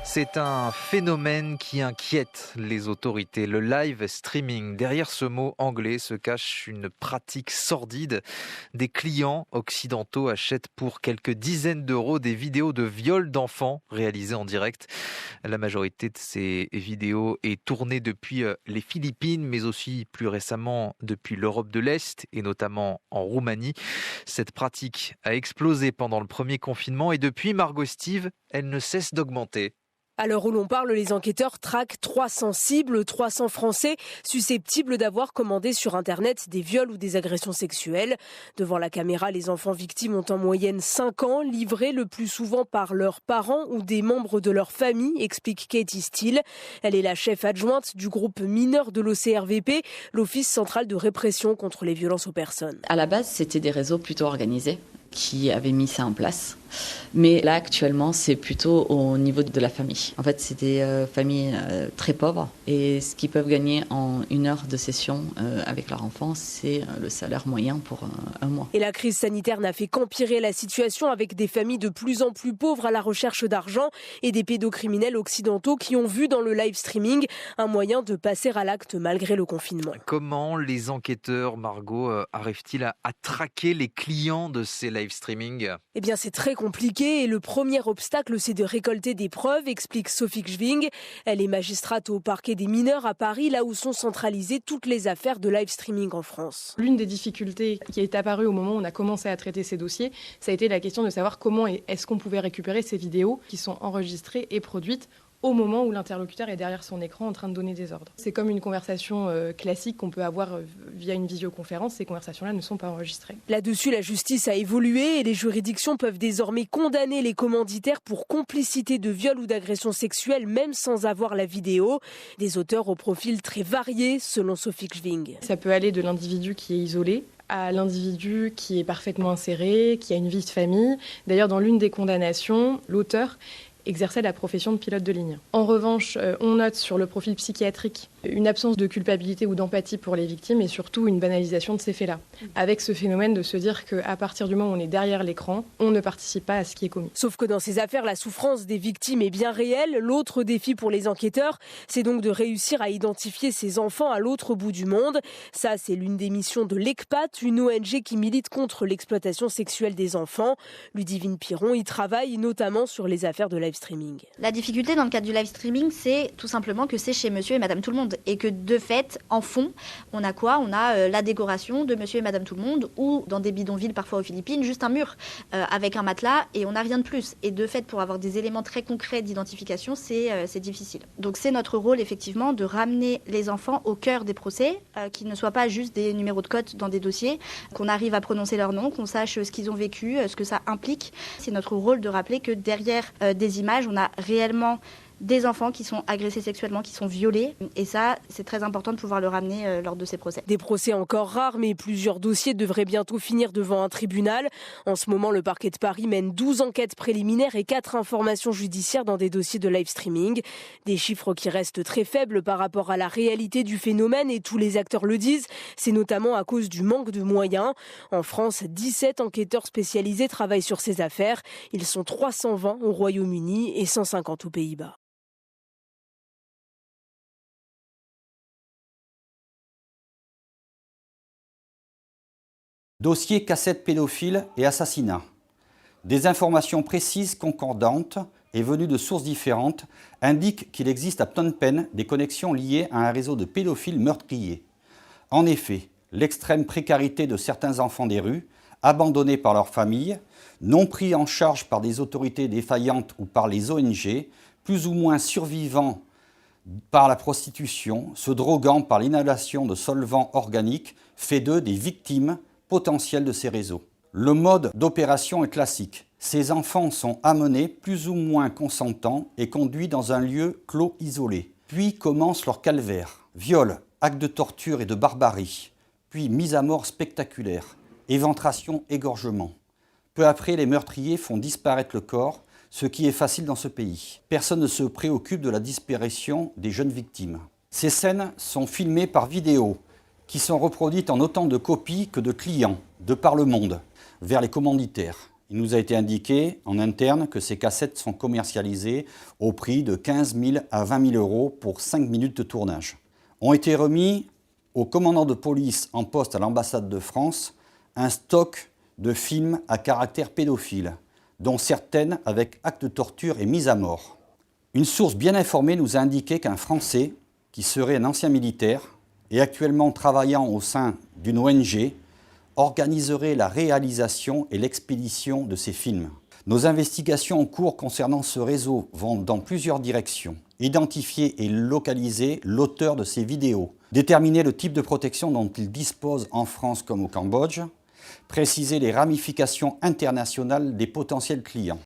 C'est un phénomène qui inquiète les autorités, le live streaming. Derrière ce mot anglais se cache une pratique sordide. Des clients occidentaux achètent pour quelques dizaines d'euros des vidéos de viol d'enfants réalisées en direct. La majorité de ces vidéos est tournée depuis les Philippines, mais aussi plus récemment depuis l'Europe de l'Est et notamment en Roumanie. Cette pratique a explosé pendant le premier confinement et depuis, Margot Steve, elle ne cesse d'augmenter. À l'heure où l'on parle, les enquêteurs traquent 300 cibles, 300 Français susceptibles d'avoir commandé sur Internet des viols ou des agressions sexuelles. Devant la caméra, les enfants victimes ont en moyenne 5 ans, livrés le plus souvent par leurs parents ou des membres de leur famille, explique Katie Steele. Elle est la chef adjointe du groupe mineur de l'OCRVP, l'Office central de répression contre les violences aux personnes. À la base, c'était des réseaux plutôt organisés qui avaient mis ça en place. Mais là, actuellement, c'est plutôt au niveau de la famille. En fait, c'est des familles très pauvres. Et ce qu'ils peuvent gagner en 1 heure de session avec leur enfant, c'est le salaire moyen pour un mois. Et la crise sanitaire n'a fait qu'empirer la situation avec des familles de plus en plus pauvres à la recherche d'argent et des pédocriminels occidentaux qui ont vu dans le live streaming un moyen de passer à l'acte malgré le confinement. Comment les enquêteurs, Margot, arrivent-ils à traquer les clients de ces live streaming ? Eh bien, c'est très compliqué et le premier obstacle, c'est de récolter des preuves, explique Sophie Gschwing. Elle est magistrate au parquet des mineurs à Paris, là où sont centralisées toutes les affaires de live streaming en France. L'une des difficultés qui est apparue au moment où on a commencé à traiter ces dossiers, ça a été la question de savoir comment est-ce qu'on pouvait récupérer ces vidéos qui sont enregistrées et produites au moment où l'interlocuteur est derrière son écran en train de donner des ordres. C'est comme une conversation classique qu'on peut avoir via une visioconférence. Ces conversations-là ne sont pas enregistrées. Là-dessus, la justice a évolué et les juridictions peuvent désormais condamner les commanditaires pour complicité de viol ou d'agression sexuelle, même sans avoir la vidéo. Des auteurs au profil très varié, selon Sophie Gschwing. Ça peut aller de l'individu qui est isolé à l'individu qui est parfaitement inséré, qui a une vie de famille. D'ailleurs, dans l'une des condamnations, l'auteur exerçait la profession de pilote de ligne. En revanche, on note sur le profil psychiatrique une absence de culpabilité ou d'empathie pour les victimes et surtout une banalisation de ces faits-là. Avec ce phénomène de se dire qu'à partir du moment où on est derrière l'écran, on ne participe pas à ce qui est commis. Sauf que dans ces affaires, la souffrance des victimes est bien réelle. L'autre défi pour les enquêteurs, c'est donc de réussir à identifier ces enfants à l'autre bout du monde. Ça, c'est l'une des missions de l'ECPAT, une ONG qui milite contre l'exploitation sexuelle des enfants. Ludivine Piron y travaille notamment sur les affaires de live streaming. La difficulté dans le cadre du live streaming, c'est tout simplement que c'est chez monsieur et madame tout le monde. Et que de fait, en fond, on a quoi ? On a la décoration de monsieur et madame tout le monde ou dans des bidonvilles parfois aux Philippines, juste un mur avec un matelas et on n'a rien de plus. Et de fait, pour avoir des éléments très concrets d'identification, c'est difficile. Donc c'est notre rôle effectivement de ramener les enfants au cœur des procès, qu'ils ne soient pas juste des numéros de code dans des dossiers, qu'on arrive à prononcer leur nom, qu'on sache ce qu'ils ont vécu, ce que ça implique. C'est notre rôle de rappeler que derrière des images, on a réellement des enfants qui sont agressés sexuellement, qui sont violés. Et ça, c'est très important de pouvoir le ramener lors de ces procès. Des procès encore rares, mais plusieurs dossiers devraient bientôt finir devant un tribunal. En ce moment, le parquet de Paris mène 12 enquêtes préliminaires et 4 informations judiciaires dans des dossiers de live streaming. Des chiffres qui restent très faibles par rapport à la réalité du phénomène et tous les acteurs le disent. C'est notamment à cause du manque de moyens. En France, 17 enquêteurs spécialisés travaillent sur ces affaires. Ils sont 320 au Royaume-Uni et 150 aux Pays-Bas. Dossier cassette pédophile et assassinat. Des informations précises, concordantes et venues de sources différentes indiquent qu'il existe à Phnom Penh des connexions liées à un réseau de pédophiles meurtriers. En effet, l'extrême précarité de certains enfants des rues, abandonnés par leurs familles, non pris en charge par des autorités défaillantes ou par les ONG, plus ou moins survivants par la prostitution, se droguant par l'inhalation de solvants organiques, fait d'eux des victimes potentiel de ces réseaux. Le mode d'opération est classique. Ces enfants sont amenés plus ou moins consentants et conduits dans un lieu clos isolé. Puis commence leur calvaire. Viol, actes de torture et de barbarie. Puis mise à mort spectaculaire. Éventration, égorgement. Peu après, les meurtriers font disparaître le corps, ce qui est facile dans ce pays. Personne ne se préoccupe de la disparition des jeunes victimes. Ces scènes sont filmées par vidéo, qui sont reproduites en autant de copies que de clients, de par le monde, vers les commanditaires. Il nous a été indiqué en interne que ces cassettes sont commercialisées au prix de 15 000 à 20 000 euros pour 5 minutes de tournage. Ont été remis au commandant de police en poste à l'ambassade de France un stock de films à caractère pédophile, dont certaines avec actes de torture et mise à mort. Une source bien informée nous a indiqué qu'un Français, qui serait un ancien militaire et actuellement travaillant au sein d'une ONG, organiserait la réalisation et l'expédition de ces films. Nos investigations en cours concernant ce réseau vont dans plusieurs directions. Identifier et localiser l'auteur de ces vidéos, déterminer le type de protection dont il dispose en France comme au Cambodge, préciser les ramifications internationales des potentiels clients.